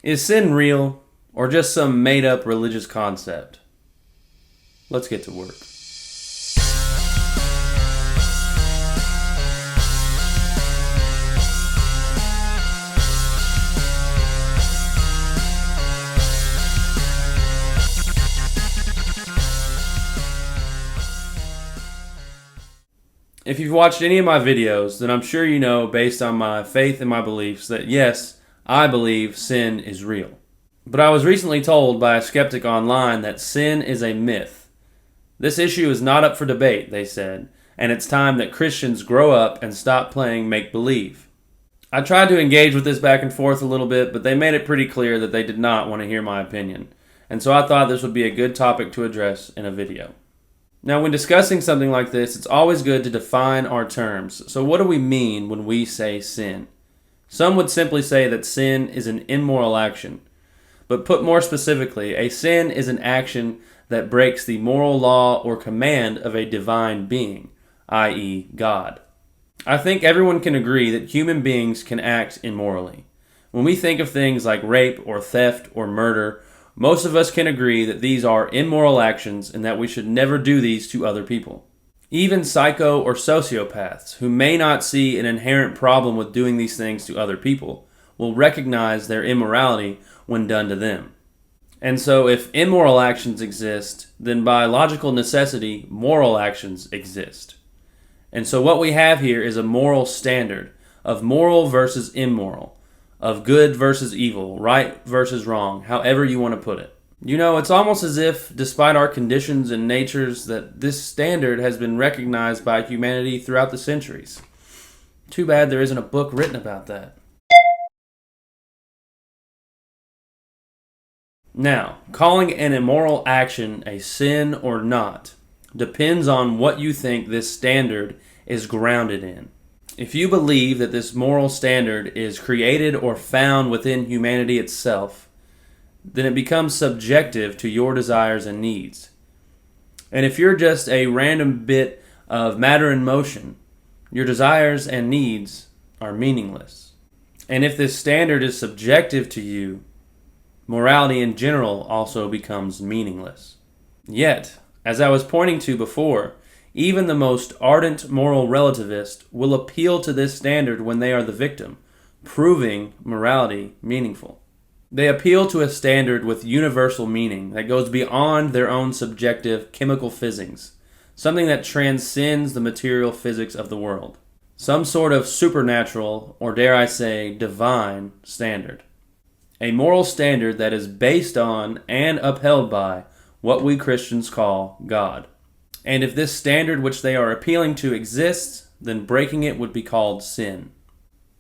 Is sin real, or just some made-up religious concept? Let's get to work. If you've watched any of my videos, then I'm sure you know, based on my faith and my beliefs, that yes, I believe sin is real. But I was recently told by a skeptic online that sin is a myth. This issue is not up for debate, they said, and it's time that Christians grow up and stop playing make-believe. I tried to engage with this back and forth a little bit, but they made it pretty clear that they did not want to hear my opinion, and so I thought this would be a good topic to address in a video. Now, when discussing something like this, it's always good to define our terms. So what do we mean when we say sin? Some would simply say that sin is an immoral action. But put more specifically, a sin is an action that breaks the moral law or command of a divine being, i.e., God. I think everyone can agree that human beings can act immorally. When we think of things like rape or theft or murder, most of us can agree that these are immoral actions and that we should never do these to other people. Even psycho or sociopaths, who may not see an inherent problem with doing these things to other people, will recognize their immorality when done to them. And so if immoral actions exist, then by logical necessity, moral actions exist. And so what we have here is a moral standard of moral versus immoral, of good versus evil, right versus wrong, however you want to put it. You know, it's almost as if, despite our conditions and natures, that this standard has been recognized by humanity throughout the centuries. Too bad there isn't a book written about that. Now, calling an immoral action a sin or not depends on what you think this standard is grounded in. If you believe that this moral standard is created or found within humanity itself, then it becomes subjective to your desires and needs. And if you're just a random bit of matter in motion, your desires and needs are meaningless. And if this standard is subjective to you, morality in general also becomes meaningless. Yet, as I was pointing to before, even the most ardent moral relativist will appeal to this standard when they are the victim, proving morality meaningful. They appeal to a standard with universal meaning that goes beyond their own subjective chemical physics, something that transcends the material physics of the world. Some sort of supernatural, or dare I say, divine standard. A moral standard that is based on and upheld by what we Christians call God. And if this standard which they are appealing to exists, then breaking it would be called sin.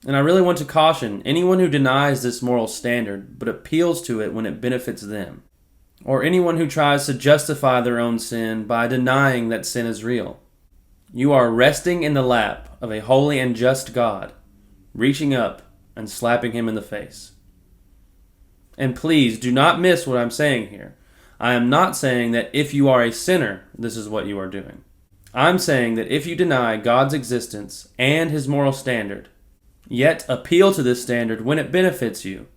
And I really want to caution anyone who denies this moral standard but appeals to it when it benefits them, or anyone who tries to justify their own sin by denying that sin is real. You are resting in the lap of a holy and just God, reaching up and slapping him in the face. And please do not miss what I'm saying here. I am not saying that if you are a sinner, this is what you are doing. I'm saying that if you deny God's existence and his moral standard, yet appeal to this standard when it benefits you,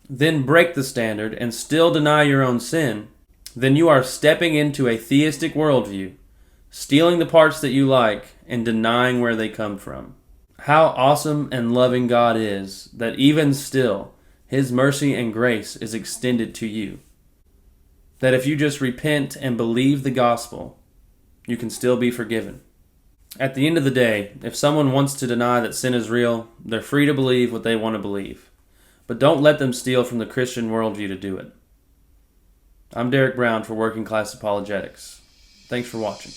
then break the standard and still deny your own sin, then you are stepping into a theistic worldview, stealing the parts that you like and denying where they come from. How awesome and loving God is that even still, his mercy and grace is extended to you. That if you just repent and believe the gospel, you can still be forgiven. At the end of the day, if someone wants to deny that sin is real, they're free to believe what they want to believe. But don't let them steal from the Christian worldview to do it. I'm Derek Brown for Working Class Apologetics. Thanks for watching.